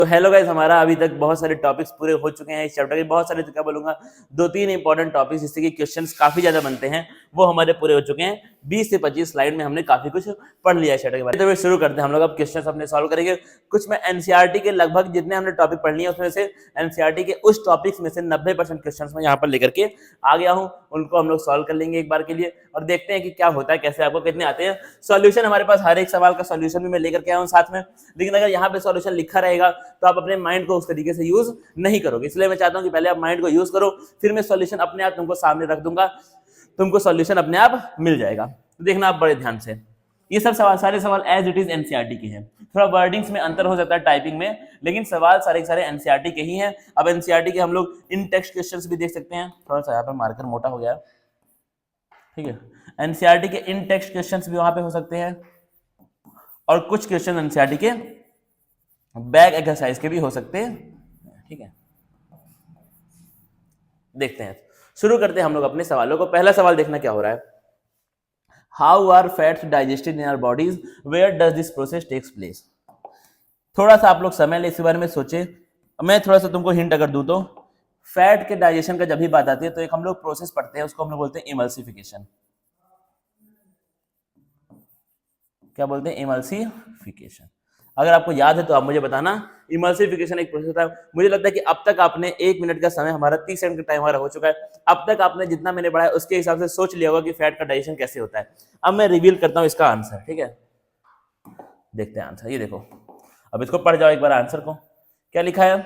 तो hello guys, हमारा अभी तक बहुत सारे टॉपिक्स पूरे हो चुके हैं इस चैप्टर के। बहुत सारे, तो क्या बोलूंगा, 2-3 इंपॉर्टेंट टॉपिक्स जिससे कि क्वेश्चंस काफी ज्यादा बनते हैं, वो हमारे पूरे हो चुके हैं। 20 से 25 स्लाइड में हमने काफी कुछ पढ़ लिया है चैप्टर के बारे में। तो शुरू करते हैं हम लोग। अब क्वेश्चंस अपने सॉल्व करेंगे। कुछ में एनसीईआरटी के लगभग जितने हमने टॉपिक पढ़ लिए उसमें से एनसीईआरटी के उस टॉपिक्स में से 90% क्वेश्चंस में यहाँ पर लेकर के आ गया हूँ। उनको हम लोग सॉल्व कर लेंगे एक बार के लिए और देखते हैं कि क्या होता है, कैसे आपको कितने आते हैं। सॉल्यूशन हमारे पास हर एक सवाल का सॉल्यूशन भी मैं लेकर के आया हूँ साथ में, लेकिन अगर यहाँ पे सॉल्यूशन लिखा रहेगा तो आप अपने माइंड को उस तरीके से यूज नहीं करोगे। इसलिए मैं चाहता हूं कि पहले आप माइंड को यूज करो, फिर मैं सॉल्यूशन अपने आप तुमको सामने रख दूंगा, तुमको सॉल्यूशन अपने आप मिल जाएगा। तो देखना आप बड़े ध्यान से। ये सब सवाल, सारे सवाल एज इट इज एनसीईआरटी के हैं। थोड़ा वर्डिंग्स में अंतर हो सकता है टाइपिंग में, लेकिन सवाल सारे सारे एनसीईआरटी के ही हैं। अब एनसीईआरटी के हम लोग इन टेक्स्ट क्वेश्चंस भी देख सकते हैं। थोड़ा सा यहाँ पर मार्कर मोटा हो गया, ठीक है। एनसीईआरटी के इन टेक्स्ट क्वेश्चंस भी वहां पे हो सकते हैं और कुछ क्वेश्चन एनसीईआरटी के बैक एक्सरसाइज के भी हो सकते हैं, ठीक है। देखते हैं, शुरू करते हैं हम लोग अपने सवालों को। पहला सवाल देखना क्या हो रहा है। How are fats digested in our bodies, where does this process takes place. थोड़ा सा आप लोग समय ले इसके बारे में सोचे। मैं थोड़ा सा तुमको हिंट अगर दूं तो फैट के डाइजेशन का जब भी बात आती है तो एक हम लोग प्रोसेस पढ़ते हैं, उसको हम लोग बोलते हैं इमल्सिफिकेशन। क्या बोलते हैं? इमल्सिफिकेशन। अगर आपको याद है तो आप मुझे बताना। इमल्सिफिकेशन एक प्रोसेस होता है। मुझे लगता है कि अब तक आपने 1 मिनट का समय, हमारा 30 सेकंड का टाइम हमारा हो चुका है। अब तक आपने जितना मैंने पढ़ा है उसके हिसाब से सोच लिया होगा कि फैट का डाइजेशन कैसे होता है। अब मैं रिवील करता हूं इसका आंसर, ठीक है। देखते हैं आंसर, ये देखो। अब इसको पढ़ जाओ एक बार आंसर को। क्या लिखा है?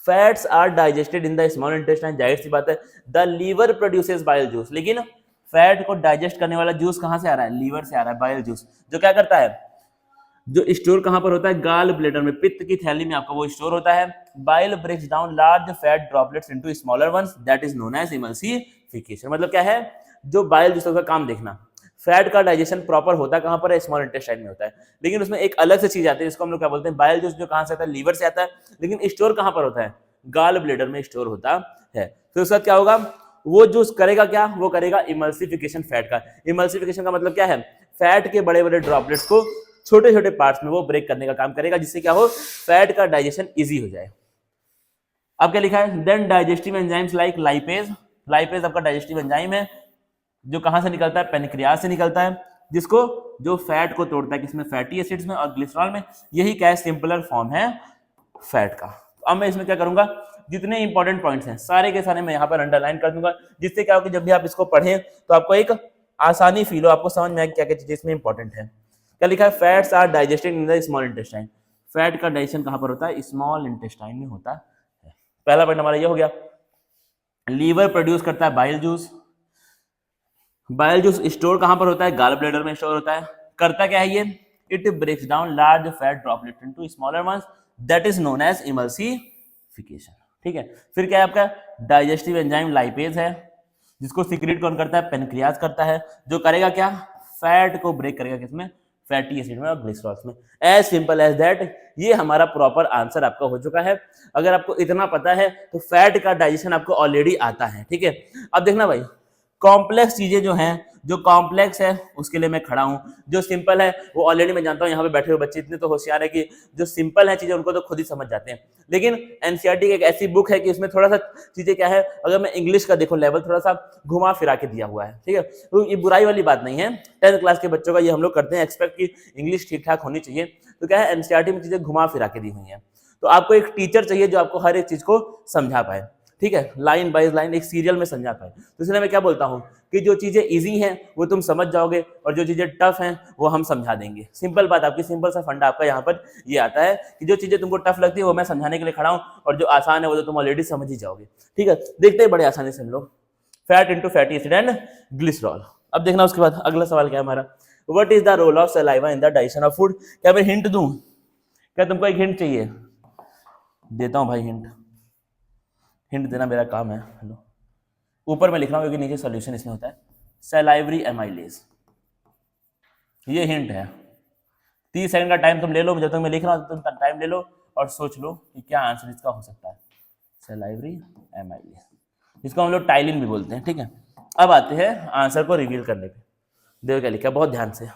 Fats are digested in the small intestine. जाहिर सी बात है, the liver produces bile juice. लेकिन फैट को डाइजेस्ट करने वाला जूस कहां से आ रहा है? लीवर से आ रहा है, बाइल जूस। जो क्या करता है, जो स्टोर कहां पर होता है? गाल ब्लेडर में, पित्त की थैली में आपका वो स्टोर होता है। Bile breaks down large fat droplets into smaller ones, that is known as emulsification. मतलब क्या है? जो बाइल जूस का काम देखना, फैट का डाइजेशन प्रॉपर होता है कहां पर है? स्मॉल इंटेस्टाइन में होता है। लेकिन उसमें एक अलग से चीज आती है जिसको हम लोग क्या बोलते हैं? Bile juice. जो कहां से आता है? लीवर से आता है। लेकिन स्टोर कहां पर होता है? गाल ब्लेडर में स्टोर होता है। तो उसके बाद क्या होगा? वो जूस करेगा क्या? वो करेगा इमल्सिफिकेशन फैट का। इमल्सिफिकेशन का मतलब क्या है? फैट के बड़े बड़े ड्रॉपलेट्स को छोटे छोटे पार्ट्स में वो ब्रेक करने का काम करेगा, जिससे क्या हो? फैट का डाइजेशन इजी हो जाए। अब क्या लिखा है? Then digestive enzymes like lipase. Lipase आपका डाइजेस्टिव एंजाइम है जो कहां से निकलता है? पेनक्रियाज से निकलता है, जिसको जो फैट को तोड़ता है, किसमें? फैटी एसिड्स में और ग्लिसरॉल में। यही क्या है? सिंपलर फॉर्म है फैट का। अब मैं इसमें क्या करूंगा, जितने इंपॉर्टेंट पॉइंट्स हैं सारे के सारे मैं यहाँ पर अंडरलाइन कर दूंगा, जिससे क्या हो कि जब भी आप इसको पढ़ें तो आपको एक आसानी फील हो, आपको समझ में आए क्या क्या चीजें इसमें इंपॉर्टेंट है। क्या लिखा है? Fats are digested in the small intestine. Fat का डाइजेशन कहां पर होता है? स्मॉल इंटेस्टाइन में होता है। पहला पॉइंट हमारा ये हो गया। लीवर प्रोड्यूस करता है bile juice. Bile juice store कहां पर होता है? गाल ब्लैडर में स्टोर होता है। करता क्या है ये? It breaks down large fat droplet into smaller ones, that is known as emulsification, ठीक है। फिर क्या है आपका? डाइजेस्टिव एंजाइम लाइपेज है, जिसको सीक्रेट कौन करता है? पेनक्रियाज करता है। जो करेगा क्या? फैट को ब्रेक करेगा, किसमें? फैटी एसिड में और ग्लिसरॉल्स में। As simple as that. ये हमारा प्रॉपर आंसर आपका हो चुका है। अगर आपको इतना पता है तो फैट का डाइजेशन आपको ऑलरेडी आता है, ठीक है। अब देखना भाई, कॉम्प्लेक्स चीजें जो हैं, जो कॉम्प्लेक्स है उसके लिए मैं खड़ा हूं। जो सिंपल है वो ऑलरेडी मैं जानता हूं। यहाँ पे बैठे हुए बच्चे इतने तो होशियार है कि जो सिंपल है चीजें उनको तो खुद ही समझ जाते हैं। लेकिन एनसीईआरटी की एक ऐसी बुक है कि उसमें थोड़ा सा चीजें क्या है, अगर मैं इंग्लिश का देखो लेवल थोड़ा सा घुमा फिरा के दिया हुआ है, ठीक है। तो ये बुराई वाली बात नहीं है। 10th क्लास के बच्चों का ये हम लोग करते हैं एक्सपेक्ट कि इंग्लिश ठीक ठाक होनी चाहिए। तो क्या है, एनसीईआरटी में चीजें घुमा फिरा के दी हुई है। तो आपको एक टीचर चाहिए जो आपको हर एक चीज को समझा पाए, ठीक है, लाइन बाय लाइन एक सीरियल में समझा पाए। तो इसलिए मैं क्या बोलता हूँ कि जो चीजें इजी हैं वो तुम समझ जाओगे और जो चीजें टफ हैं वो हम समझा देंगे। सिंपल बात, आपकी सिंपल सा फंडा आपका यहाँ पर ये आता है कि जो चीजें तुमको टफ लगती है वो मैं समझाने के लिए खड़ा हूँ, और जो आसान है वो तो तुम ऑलरेडी समझ ही जाओगे, ठीक है। देखते हैं बड़े आसानी से हम लोग। Fat into fatty acid and glycerol. अब देखना उसके बाद अगला सवाल क्या है हमारा, what is the role of saliva in the digestion of food. क्या मैं हिंट दूं? क्या तुमको एक हिंट चाहिए? देता हूं भाई हिंट। हिंट देना मेरा काम है। हेलो, ऊपर मैं लिख रहा हूं क्योंकि नीचे सॉल्यूशन इसमें होता है। सलाइवरी एमाइलेज, ये हिंट है। 30 सेकंड का टाइम तुम ले लो, जब तक मैं लिख रहा हूं तुम टाइम ले लो और सोच लो कि क्या आंसर इसका हो सकता है। सलाइवरी एमाइलेज, इसको हम लोग टाइलिन भी बोलते हैं, ठीक है। अब आते हैं आंसर को रिवील करने पे। देखो क्या लिखा है, बहुत ध्यान से।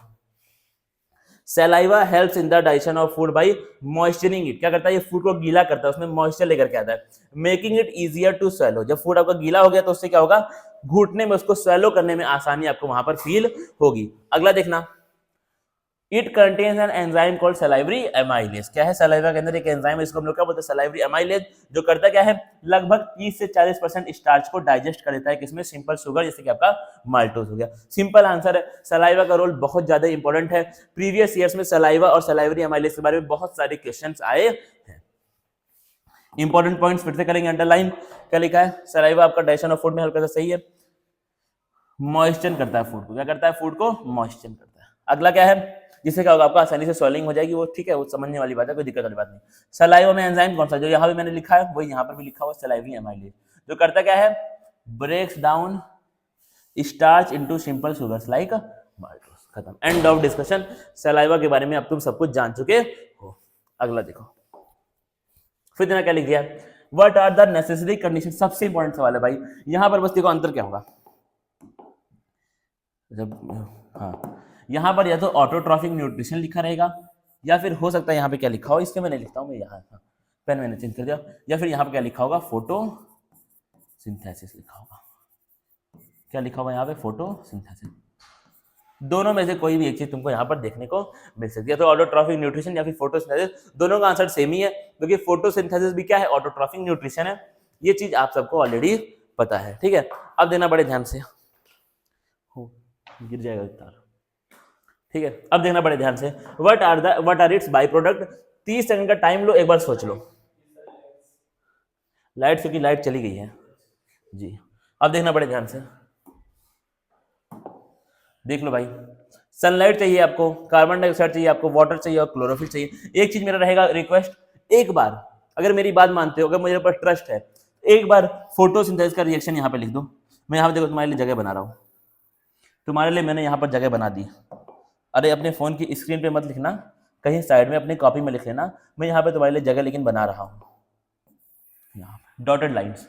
Saliva helps in the digestion of food by moisturing it. क्या करता है ये फूड को गीला करता है, उसमें मॉइस्चर लेकर के आता है, making it easier to swallow. जब फूड आपका गीला हो गया तो उससे क्या होगा, घुटने में उसको स्वेलो करने में आसानी आपको वहां पर फील होगी। अगला देखना, it contains an enzyme called salivary amylase. क्या है सलाइवा के अंदर एक एंजाइम है, इसको हम लोग क्या बोलते हैं, सलाइवरी एमाइलेज, जो करता क्या है, लगभग 30 से 40% स्टार्च को डाइजेस्ट कर देता है, किसमें, सिंपल शुगर, जैसे कि आपका माल्टोज हो गया। सिंपल आंसर है, सलाइवा का रोल बहुत ज्यादा इंपॉर्टेंट है। प्रीवियस ईयर्स में सलाइवा और सलाइवरी एमाइलेज के बारे में बहुत सारे क्वेश्चंस आए हैं। इंपॉर्टेंट पॉइंट्स फिर से करेंगे, अंडरलाइन। क्या लिखा है, सलाइवा आपका डाइजेशन ऑफ फूड में हेल्प करता है, सही है, मॉइस्चर करता है फूड को, क्या करता है, फूड को मॉइस्चर करता है। अगला क्या है, जिससे क्या होगा, आपका आसानी से स्वेलिंग हो जाएगी, वो ठीक है, वो समझने वाली बात है, कोई दिक्कत वाली बात नहीं। सलाइवा में एंजाइम कौन सा, जो यहाँ भी मैंने लिखा है वही यहाँ पर भी लिखा हुआ, सलाइवरी एमाइलेज, जो करता क्या है, breaks down starch into simple sugars like maltose. खत्म, एंड ऑफ डिस्कशन। सलाइवा के बारे में अब तुम सब कुछ जान चुके हो। अगला देखो, फिर देना क्या लिख दिया, what are the necessary condition. सबसे इंपॉर्टेंट सवाल है भाई, यहां पर बस देखो अंतर क्या होगा, जब हाँ यहाँ पर या तो ऑटोट्रॉफिक न्यूट्रिशन लिखा रहेगा, या फिर हो सकता है यहाँ पे क्या लिखा हो, इसके मैं नहीं लिखता हूँ, मैं यहाँ पेन मैंने चेंज कर दिया, या फिर यहाँ पे क्या लिखा होगा, फोटोसिंथेसिस लिखा होगा। क्या लिखा होगा यहाँ पे, फोटोसिंथेसिस। दोनों में से कोई भी एक चीज तुमको यहाँ पर देखने को मिल सकती है, तो ऑटोट्रॉफिक न्यूट्रिशन या फिर फोटोसिंथेसिस, दोनों का आंसर सेम ही है, क्योंकि फोटोसिंथेसिस भी क्या है, ऑटोट्रॉफिक न्यूट्रिशन है। ये चीज आप सबको ऑलरेडी पता है, ठीक है। अब देना बड़े ध्यान से, गिर जाएगा तार, ठीक है। अब देखना बड़े ध्यान से, what are its by product. 30 second का टाइम लो, एक बार सोच लो। लाइट, क्योंकि लाइट चली गई है जी। अब देखना बड़े ध्यान से, देख लो भाई, सनलाइट चाहिए आपको, कार्बन डाइऑक्साइड चाहिए आपको, वाटर चाहिए और क्लोरोफिल चाहिए। एक चीज मेरा रहेगा रिक्वेस्ट, एक बार अगर मेरी बात मानते हो, अगर मुझे पर ट्रस्ट है, एक बार फोटोसिंथेसिस का रिएक्शन यहाँ पे लिख दो। मैं यहाँ पे देखो तुम्हारे लिए जगह बना रहा हूँ, तुम्हारे लिए मैंने यहाँ पर जगह बना दी। अरे अपने फोन की स्क्रीन पे मत लिखना, कहीं साइड में अपनी कॉपी में लिख लेना। मैं यहाँ पे तुम्हारे लिए जगह लेकिन बना रहा हूँ, यहाँ पे डॉटेड लाइंस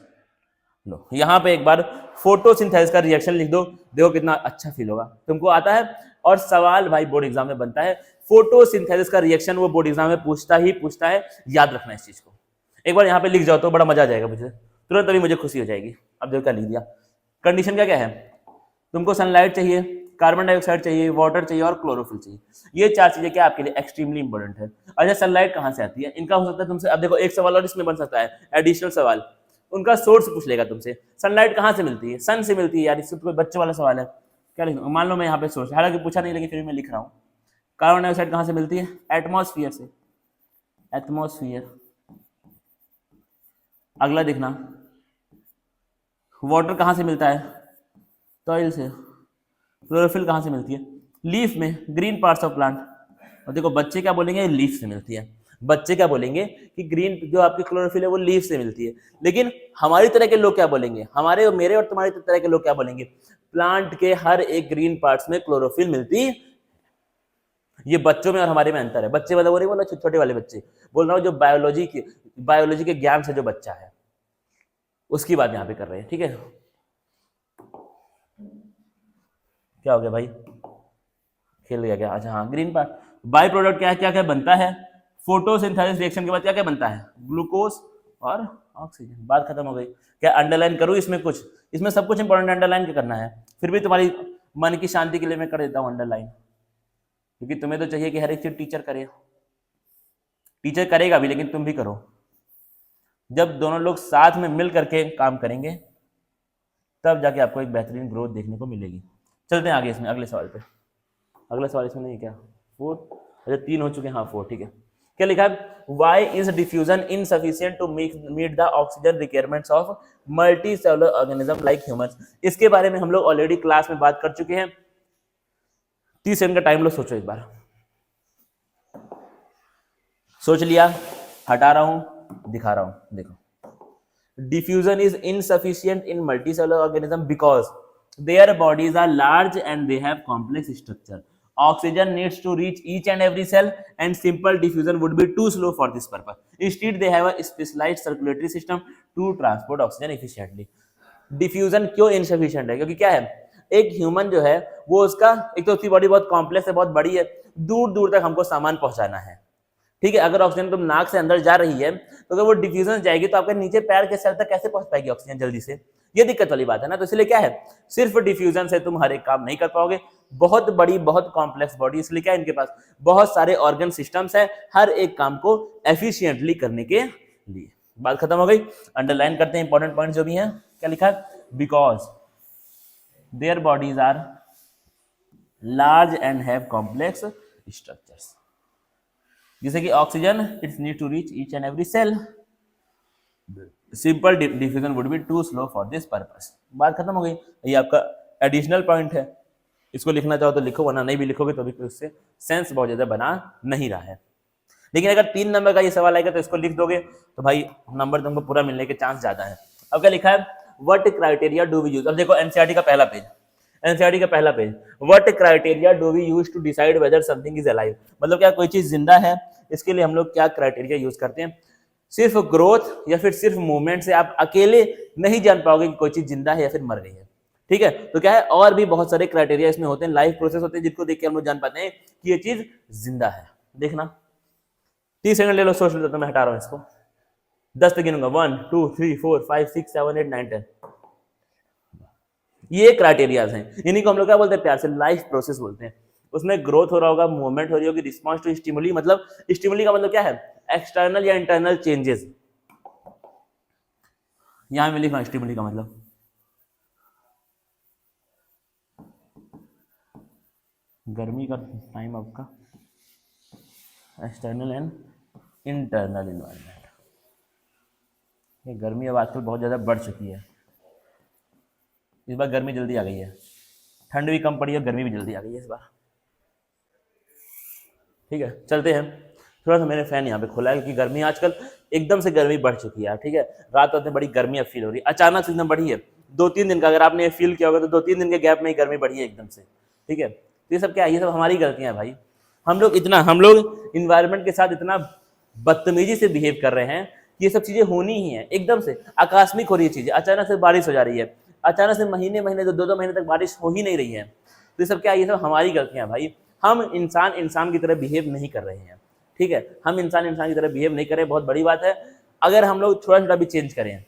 लो। यहाँ पे एक बार फोटोसिंथेसिस का रिएक्शन लिख दो, देखो कितना अच्छा फील होगा। तुमको आता है, और सवाल भाई बोर्ड एग्जाम में बनता है, फोटोसिंथेसिस का रिएक्शन वो बोर्ड एग्जाम में पूछता है, याद रखना इस चीज को। एक बार यहाँ पे लिख जाओ तो बड़ा मजा आ जाएगा मुझे, तुरंत अभी मुझे खुशी हो जाएगी। अब देखो क्या लिख दिया, कंडीशन क्या क्या है, तुमको सनलाइट चाहिए, कार्बन डाइऑक्साइड चाहिए, वाटर चाहिए और क्लोरोफिल चाहिए। ये 4 चीजें क्या आपके लिए एक्सट्रीमली इंपॉर्टेंट है। अच्छा सनलाइट कहाँ से आती है, इनका हो सकता है तुमसे, अब देखो एक सवाल और इसमें बन सकता है, एडिशनल सवाल, उनका सोर्स पूछ लेगा तुमसे, सनलाइट कहाँ से मिलती है, सन से मिलती है यार, इससे कोई बच्चे वाला सवाल है क्या लिखूं। मान लो मैं यहाँ पे सोर्स, हालांकि पूछा नहीं लेकिन फिर मैं लिख रहा हूँ, कार्बन डाइऑक्साइड कहाँ से मिलती है, एटमॉस्फेयर से, एटमॉस्फेयर। अगला देखना, वाटर कहाँ से मिलता है, सॉइल से। क्लोरोफिल कहाँ से मिलती है, लीफ में, ग्रीन पार्ट्स ऑफ प्लांट। और देखो बच्चे क्या बोलेंगे, लीफ से मिलती है। बच्चे क्या बोलेंगे कि ग्रीन जो आपकी क्लोरोफिल है वो लीफ से मिलती है। लेकिन हमारी तरह के लोग क्या बोलेंगे, हमारे और मेरे और तुम्हारी तरह के लोग क्या बोलेंगे, प्लांट के हर एक ग्रीन पार्ट्स में क्लोरोफिल मिलती है। ये बच्चों में और हमारे में अंतर है। बच्चे वाला वो नहीं बोला, छोटे वाले बच्चे बोल रहा हूँ, जो बायोलॉजी के ज्ञान से जो बच्चा है उसकी बात यहाँ पे कर रहे हैं, ठीक है। क्या हो गया भाई, खेल गया क्या, अच्छा हाँ, ग्रीन पार्ट। बाई प्रोडक्ट क्या है, क्या क्या बनता है, फोटोसिंथेसिस रिएक्शन के बाद क्या क्या बनता है, ग्लूकोज और ऑक्सीजन। बात खत्म हो गई। क्या अंडरलाइन करूँ इसमें कुछ, इसमें सब कुछ इंपॉर्टेंट अंडरलाइन क्या करना है, फिर भी तुम्हारी मन की शांति के लिए मैं कर देता हूँ अंडरलाइन, क्योंकि तुम्हें तो चाहिए कि हर एक चीज टीचर करे। टीचर करेगा भी लेकिन तुम भी करो। जब दोनों लोग साथ में मिल करके काम करेंगे तब जाके आपको एक बेहतरीन ग्रोथ देखने को मिलेगी। चलते हैं आगे इसमें, अगले सवाल पे। अगला सवाल इसमें नहीं क्या, 4, अच्छा 3 हो चुके हैं, हाँ 4, ठीक है। क्या लिखा है, why is diffusion insufficient to meet the oxygen requirements of multicellular organism like humans. इसके बारे में हम लोग ऑलरेडी क्लास में बात कर चुके हैं। 30 सेकंड का टाइम लो, सोचो एक बार। सोच लिया, हटा रहा हूं, दिखा रहा हूं, देखो। Diffusion is insufficient in multicellular organism because their bodies are large and they have complex structure. Oxygen needs to reach each and every cell and simple diffusion would be too slow for this purpose. Instead they have a specialized circulatory system to transport oxygen efficiently. Diffusion क्यों insufficient है, क्योंकि क्या है, एक human जो है वो उसका एक तो उसकी बॉडी बहुत कॉम्प्लेक्स है, बहुत बड़ी है, दूर दूर तक हमको सामान पहुंचाना है, ठीक है। अगर ऑक्सीजन तुम नाक से अंदर जा रही है तो अगर वो डिफ्यूजन जाएगी तो आपके नीचे पैर के सेल तक कैसे पहुंच पाएगी ऑक्सीजन जल्दी से, ये दिक्कत वाली बात है ना। तो इसलिए क्या है, सिर्फ डिफ्यूजन से तुम हर एक काम नहीं कर पाओगे, बहुत बड़ी बहुत कॉम्प्लेक्स बॉडी, इसलिए क्या है इनके पास बहुत सारे ऑर्गन सिस्टम्स है हर एक काम को एफिशिएंटली करने के लिए। बात खत्म हो गई। अंडरलाइन करते हैं इंपॉर्टेंट पॉइंट जो भी है। क्या लिखा है, because their bodies are large and have complex structures, जैसे कि oxygen its need to reach each and every cell, simple diffusion would be too slow for this purpose. बात खत्म हो गई। ये आपका एडिशनल पॉइंट है, इसको लिखना चाहो तो लिखो, वरना नहीं भी लिखोगे तो भी उससे सेंस बहुत ज्यादा बना नहीं रहा है। लेकिन अगर 3 नंबर का ये सवाल आएगा तो इसको लिख दोगे तो भाई नंबर तुमको पूरा मिलने के चांस ज्यादा है। अब क्या लिखा है, what criteria do we use. अब देखो एनसीईआरटी का पहला पेज, एनसीईआरटी का पहला page, what criteria do we use to decide whether something is alive. मतलब क्या कोई चीज जिंदा है, इसके लिए हम लोग क्या क्राइटेरिया यूज करते हैं। सिर्फ ग्रोथ या फिर सिर्फ मूवमेंट से आप अकेले नहीं जान पाओगे कि कोई चीज जिंदा है या फिर मर गई है, ठीक है। तो क्या है, और भी बहुत सारे क्राइटेरिया इसमें होते हैं, लाइफ प्रोसेस होते हैं जिनको देख के हम लोग जान पाते हैं कि ये चीज जिंदा है। देखना 30 सेकंड ले लो, सोच लो, तो मैं हटा रहा हूं इसको, 10 तक गिनूंगा, 1 2 3 4 5 6 7 8 9 10। ये क्राइटेरियाज हैं, इन्हीं को हम लोग क्या बोलते हैं प्यार से, लाइफ प्रोसेस बोलते हैं। उसमें ग्रोथ हो रहा होगा, मूवमेंट हो रही होगी, रिस्पॉन्स टू स्टिमुली, मतलब स्टिमुली का मतलब क्या है, एक्सटर्नल या इंटरनल चेंजेस। यहां में लिखा स्टिमुली का मतलब गर्मी का टाइम आपका, एक्सटर्नल एंड इंटरनल इन्वायरमेंट। ये गर्मी अब आजकल बहुत ज़्यादा बढ़ चुकी है, इस बार गर्मी जल्दी आ गई है, ठंड भी कम पड़ी है, गर्मी भी जल्दी आ गई है इस बार, ठीक है। चलते हैं, थोड़ा सा मैंने फैन यहाँ पे खोला है क्योंकि गर्मी आजकल एकदम से गर्मी बढ़ चुकी है, ठीक है। रात रात में बड़ी गर्मी अब फील हो रही है, अचानक से एकदम बढ़ी है, 2-3 दिन का अगर आपने फील किया होगा तो 2-3 दिन के गैप में ही गर्मी बढ़ी है एकदम से, ठीक है। तो ये सब क्या है, ये सब हमारी गलतियां हैं भाई। हम लोग इन्वायरमेंट के साथ इतना बदतमीजी से बिहेव कर रहे हैं, ये सब चीजें होनी ही है, एकदम से आकस्मिक हो रही है चीजें, अचानक से बारिश हो जा रही है, अचानक से महीने 2 महीने तक बारिश हो ही नहीं रही है। तो ये सब क्या है, ये सब हमारी गलतियां भाई। हम इंसान की तरह बिहेव नहीं कर रहे हैं, ठीक है। हम इंसान की तरह बिहेव नहीं कर रहे, बहुत बड़ी बात है। अगर हम लोग थोड़ा छोटा भी चेंज करें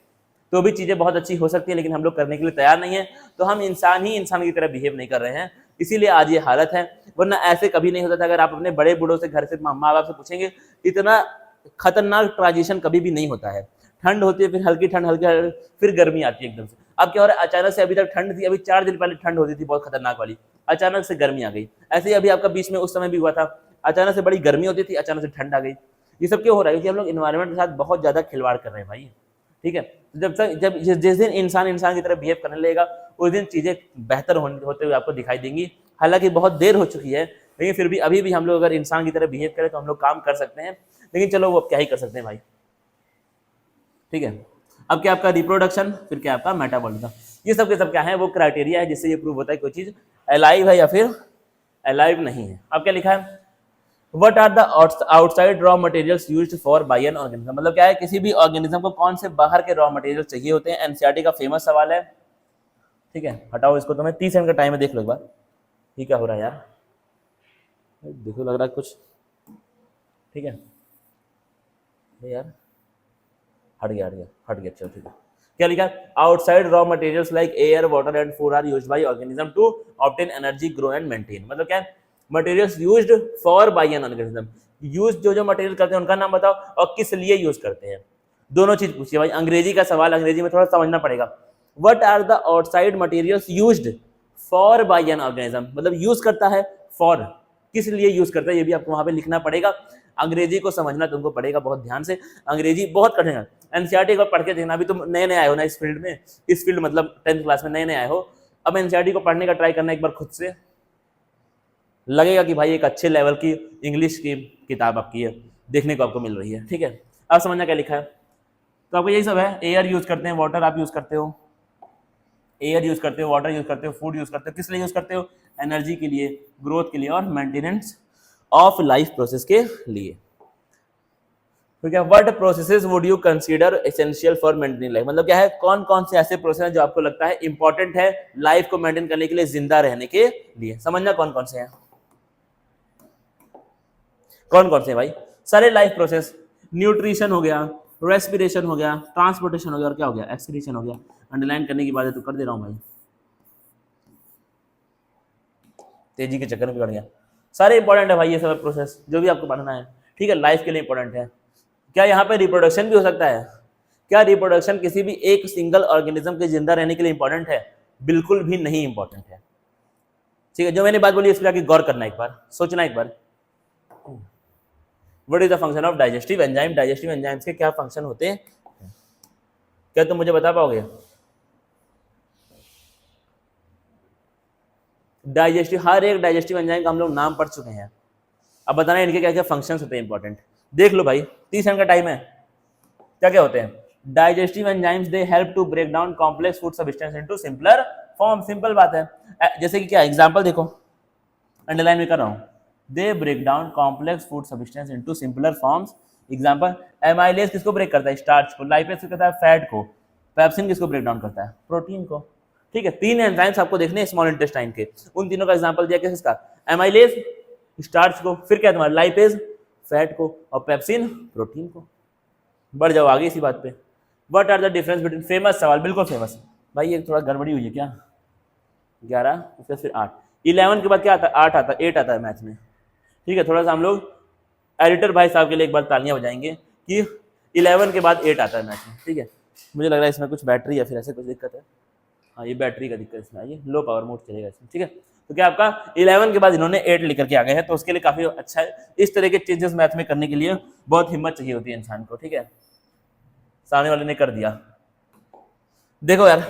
तो भी चीजें बहुत अच्छी हो सकती है, लेकिन हम लोग करने के लिए तैयार नहीं है। तो हम इंसान की तरह बिहेव नहीं कर रहे हैं, इसीलिए आज ये हालत है। वरना ऐसे कभी नहीं होता था। अगर आप अपने बड़े बूढ़ों से, घर से, माँ बाप से पूछेंगे, इतना खतरनाक ट्रांजिशन कभी भी नहीं होता है। ठंड होती है, फिर हल्की ठंड, फिर गर्मी आती है एकदम से। अब क्या हो रहा है, अचानक से, अभी तक ठंड थी, अभी 4 दिन पहले ठंड होती थी बहुत खतरनाक वाली, अचानक से गर्मी आ गई। ऐसे ही अभी आपका बीच में उस समय भी हुआ था, अचानक से बड़ी गर्मी होती थी, अचानक से ठंड आ गई। ये सब क्यों हो रहा है, क्योंकि हम लोग इन्वायरमेंट के साथ बहुत ज्यादा खिलवाड़ कर रहे हैं भाई, ठीक है। जब जिस दिन इंसान की तरह बिहेव करने लगेगा, उस दिन चीजें बेहतर होते हुए आपको दिखाई देंगी। हालांकि बहुत देर हो चुकी है, लेकिन फिर भी अभी भी हम लोग अगर इंसान की तरह बिहेव करें तो हम लोग काम कर सकते हैं। लेकिन चलो वो क्या ही कर सकते हैं भाई, ठीक है। अब क्या आपका रिप्रोडक्शन, फिर क्या आपका मेटाबॉलिज्म, ये सब के सब क्या है, वो क्राइटेरिया है जिससे ये प्रूव होता है कोई चीज अलाइव है या फिर अलाइव नहीं है। अब क्या लिखा है, What are the outside raw materials used for by an organism। मतलब क्या है, किसी भी ऑर्गेनिज्म को कौन से बाहर के रॉ मटेरियल चाहिए होते हैं। एनसीईआरटी का फेमस सवाल है, ठीक है। हटाओ इसको, तुम्हें 30 सेकंड का टाइम है, देख लो एक बार ये क्या हो रहा है यार, देखो लग रहा है कुछ, ठीक है यार, हट गया, चलो ठीक है। क्या लिखा है, outside raw materials like air, water and food are used by organism to obtain energy, grow and maintain. मतलब क्या है, materials used for by an organism, use जो मटेरियल करते हैं उनका नाम बताओ और किस लिए यूज करते हैं, दोनों चीज पूछिए भाई। अंग्रेजी का सवाल, अंग्रेजी में थोड़ा समझना पड़ेगा। What are the outside materials used for by an organism, मतलब यूज करता है फॉर, किस लिए यूज करता है, ये भी आपको वहां पे लिखना पड़ेगा। अंग्रेजी को समझना तुमको पड़ेगा बहुत ध्यान से, अंग्रेजी बहुत कठिन है। एनसीईआरटी को पढ़ के देखना, अभी तुम नए आए हो ना इस फील्ड में, इस फील्ड मतलब 10th क्लास में नए आए हो, अब एनसीईआरटी को पढ़ने का ट्राई करना एक बार खुद से, लगेगा कि भाई एक अच्छे लेवल की इंग्लिश की किताब आपकी है, देखने को आपको मिल रही है, ठीक है। अब समझना क्या लिखा है, तो आपको यही सब है। एयर यूज करते हैं, वाटर आप यूज करते हो, एयर यूज करते हो, वाटर यूज करते हो, फूड यूज करते हो, किस लिए यूज करते हो, एनर्जी के लिए, ग्रोथ के लिए और मेंटेनेंस ऑफ लाइफ प्रोसेस के लिए। तो क्या what processes would you consider essential for maintaining life, मतलब क्या है कौन कौन से ऐसे प्रोसेस हैं जो आपको लगता है इंपॉर्टेंट है लाइफ को मेंटेन करने के लिए, जिंदा रहने के लिए, समझना कौन कौन से हैं, कौन कौन से हैं भाई, सारे लाइफ प्रोसेस, न्यूट्रिशन हो गया, रेस्पिरेशन हो गया, ट्रांसपोर्टेशन हो गया और क्या हो गया, एक्सक्रीशन हो गया। अंडरलाइन करने की बात है तो कर दे रहा हूं भाई, तेजी के चक्कर में बिगड़ गया। सारे इंपॉर्टेंट है भाई ये सब प्रोसेस जो भी आपको पढ़ना है, ठीक है, लाइफ के लिए इंपॉर्टेंट है। क्या यहाँ पे रिप्रोडक्शन भी हो सकता है? क्या रिप्रोडक्शन किसी भी एक सिंगल ऑर्गेनिज्म के जिंदा रहने के लिए इंपॉर्टेंट है? बिल्कुल भी नहीं इंपॉर्टेंट है, ठीक है। जो मैंने बात बोली इस पर आगे गौर करना, एक बार सोचना एक बार। What is the function of digestive enzyme, digestive enzymes के क्या फंक्शन होते हैं, क्या तुम मुझे बता पाओगे? डाइजेस्टिव, हर एक डाइजेस्टिव एंजाइम का हम लोग नाम पढ़ चुके हैं, अब बताना इनके क्या क्या फंक्शंस होते हैं इंपॉर्टेंट। देख लो भाई 30 सेकंड का टाइम है, क्या क्या होते हैं? Digestive enzymes they help to break down complex food substance into simpler form, simple बात है। जैसे कि क्या एग्जांपल देखो, अंडरलाइन में कर रहा हूं, they break down complex food substance into simpler forms. Example, amylase किसको ब्रेक करता है? स्टार्च को। लाइपेज किसको करता है? फैट को। पेप्सिन किसको ब्रेक डाउन करता है? प्रोटीन को, ठीक है। 3 एंजाइम्स आपको देखने हैं स्मॉल इंटेस्टाइन के, उन तीनों का एग्जांपल दिया किसका? एमाइलेज स्टार्च को, फिर क्या तुम्हारा लाइपेज फैट को, और पेप्सिन प्रोटीन को। बढ़ जाओ आगे इसी बात पे। What are the difference between, famous सवाल, बिल्कुल फेमस भाई, ये थोड़ा गड़बड़ी हुई है क्या? 11 उसके फिर 8, 11 के बाद क्या आता है? 8 आता है, 8 आता है मैथ में, ठीक है। थोड़ा सा हम लोग एडिटर भाई साहब के लिए एक बार तालियां बजाएंगे कि 11 के बाद 8 आता है मैथ में, ठीक है। मुझे लग रहा है इसमें कुछ बैटरी या फिर ऐसे कुछ दिक्कत है, हाँ ये बैटरी का दिक्कत इसमें आई है, लो पावर मोड चलेगा इसमें, ठीक है। तो क्या आपका 11 के बाद इन्होंने 8 लेकर के आ गए हैं, तो उसके लिए काफी अच्छा है। इस तरह के चेंजेस मैथ में करने के लिए बहुत हिम्मत चाहिए होती है इंसान को, ठीक है। सामने वाले ने कर दिया। देखो यार,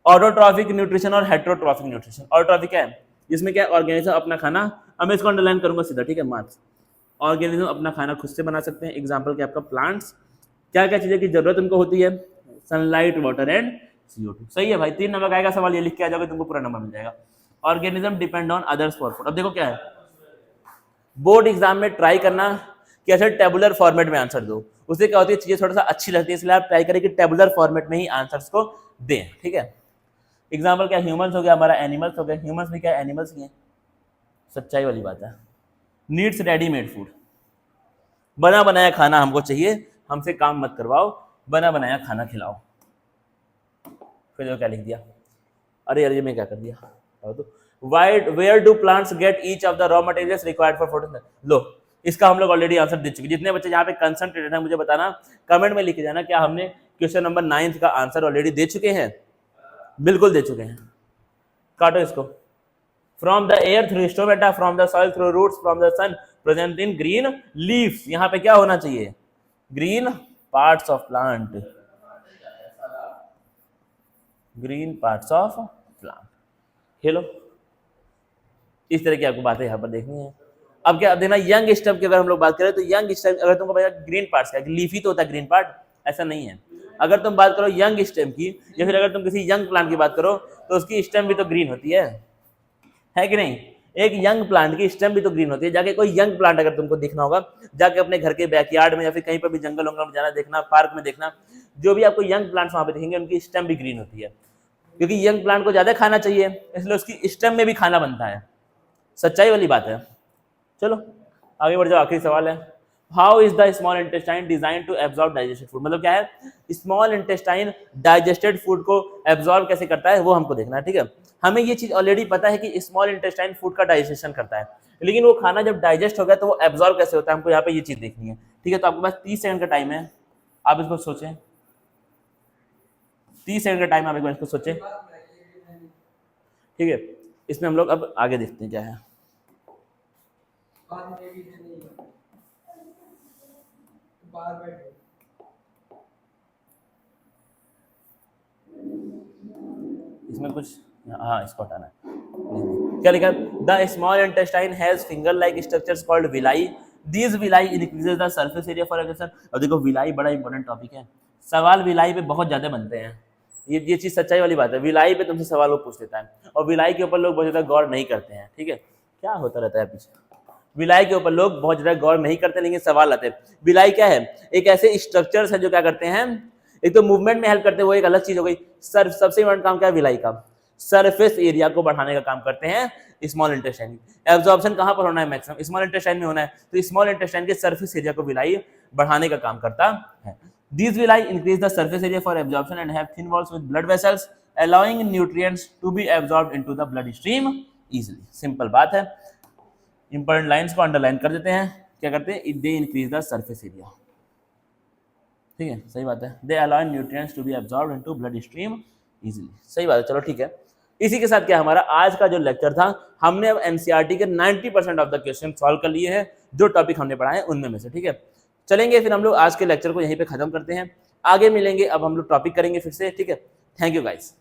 ऑटोट्रॉफिक न्यूट्रिशन और हेटेरोट्रॉफिक न्यूट्रिशन। ऑटोट्रॉफिक क्या है? जिसमें क्या ऑर्गेनिज्म अपना खाना, अब मैं इसको अंडरलाइन करूंगा सीधा, ठीक है। मार्क्स, ऑर्गेनिज्म अपना खाना खुद से बना सकते हैं। एग्जाम्पल क्या आपका? प्लांट्स। क्या क्या चीजें की जरूरत उनको होती है? Sunlight, water and CO2। सही है भाई, 3 नंबर का आएगा सवाल, ये लिख के आ जाओगे तुमको पूरा नंबर मिल जाएगा। Organism depend on others for food. अब देखो क्या है, बोर्ड एग्जाम में ट्राई करना कि ऐसे टेबुलर फॉर्मेट में आंसर दो, उससे क्या होती है चीजें थोड़ा सा अच्छी लगती है, इसलिए आप ट्राई करें कि टेबुलर फॉर्मेट में ही आंसर्स को दें, ठीक है। एग्जाम्पल क्या? ह्यूमंस हो गया हमारा, एनिमल्स हो गए, ह्यूमंस भी क्या एनिमल्स ही हैं, सच्चाई वाली बात है। नीड्स रेडीमेड फूड, बना बनाया खाना हमको चाहिए, हमसे काम मत करवाओ, बना बनाया खाना खिलाओ। फिर क्या लिख दिया? अरे अरे मैं क्या कर दिया? तो where do plants get each of the raw materials required for photosynthesis? लो, इसका हम लोग ऑलरेडी आंसर दे चुके। जितने बच्चे यहाँ पे कंसंट्रेटेड हैं मुझे बताना, कमेंट में लिख के जाना क्या हमने क्वेश्चन नंबर 9 का आंसर ऑलरेडी दे चुके हैं? बिल्कुल दे चुके हैं। काटो इसको। From the air through stomata, from the soil through roots, from the sun present in green leaves. यहाँ पे क्या होना चाहिए? Green parts of plant, green parts of plant. Hello, इस तरह की आपको बातें यहाँ पर देखनी है। अब क्या देना, यंग स्टेम की अगर हम लोग बात करें तो यंग स्टेम, अगर तुमको पता ग्रीन पार्ट्स का, लीफी तो होता है ग्रीन पार्ट, ऐसा नहीं है। अगर तुम बात करो यंग स्टेम की, या फिर अगर तुम किसी यंग प्लांट की बात करो तो उसकी स्टेम भी तो ग्रीन होती है कि नहीं? एक यंग प्लांट की स्टेम भी तो ग्रीन होती है। जाके कोई यंग प्लांट अगर तुमको दिखना होगा, जाके अपने घर के बैकयार्ड में या फिर कहीं पर भी जंगल वंगल में जाना, देखना, पार्क में देखना, जो भी आपको यंग प्लांट्स वहां पे दिखेंगे उनकी स्टेम भी ग्रीन होती है, क्योंकि यंग प्लांट को ज्यादा खाना चाहिए, इसलिए उसकी स्टेम में भी खाना बनता है। सच्चाई वाली बात है। चलो आगे बढ़ जाओ, आखिरी सवाल है, how is the small intestine design to absorb digested food? मतलब क्या है, स्मॉल इंटेस्टाइन डाइजेस्टेड फूड को एब्जॉर्ब कैसे करता है वो हमको देखना है, ठीक है। हमें ये चीज ऑलरेडी पता है कि स्मॉल इंटेस्टाइन फूड का डाइजेशन करता है, लेकिन वो खाना जब डाइजेस्ट हो गया तो वो एब्जॉर्ब कैसे होता है, हमको यहाँ पे ये चीज देखनी है, ठीक है। तो आपके पास 30 सेकंड का टाइम है, आप इसको सोचें। 30 सेकंड का टाइम, आप एक बार इसको सोचें, ठीक है। इसमें हम लोग अब आगे देखते हैं क्या है। इसमें कुछ, हाँ इसको हटाना है। क्या लिखा? The small intestine has finger like structures called villi, these villi increases the surface area for aggression. अब देखो विलाई बड़ा इंपॉर्टेंट टॉपिक है, सवाल विलाई पे बहुत ज्यादा बनते हैं, ये चीज सच्चाई वाली बात है। विलाई पे तुमसे सवाल वो पूछ लेता है, और विलाई के ऊपर लोग बहुत ज्यादा गौर नहीं करते हैं, ठीक है। क्या होता रहता है पीछे, विलाई के ऊपर लोग बहुत ज्यादा गौर नहीं करते, लेकिन सवाल आते हैं। विलाई क्या है? एक ऐसे स्ट्रक्चर्स है जो क्या करते हैं, एक तो मूवमेंट में हेल्प करते हैं, वो एक अलग चीज हो गई। सबसे इम्पोर्टेंट काम क्या है विलाई का? सरफेस एरिया को बढ़ाने का काम करते हैं स्मॉल इंटेस्टाइन। एब्जॉर्प्शन कहां पर होना है? मैक्सिमम स्मॉल इंटेस्टाइन में होना है, तो स्मॉल इंटेस्टाइन के सरफेस एरिया को विलाई बढ़ाने का काम करता है। These villi increase the surface area for absorption and have thin walls with blood vessels, allowing nutrients to be absorbed into the blood stream easily. Simple बात है, important lines को underline कर देते हैं। क्या करते हैं? They increase the surface area. ठीक है, सही बात है। They allow nutrients to be absorbed into bloodstream easily. सही बात है, चलो ठीक है। इसी के साथ क्या हमारा आज का जो लेक्चर था, हमने अब एनसीईआरटी के 90% ऑफ द क्वेश्चन सॉल्व कर लिए हैं, जो टॉपिक हमने पढ़ा है उनमें में से। ठीक है, चलेंगे फिर हम लोग आज के लेक्चर को यहीं पे खत्म करते हैं, आगे मिलेंगे। अब हम लोग टॉपिक करेंगे फिर से। ठीक है, थैंक यू गाइस।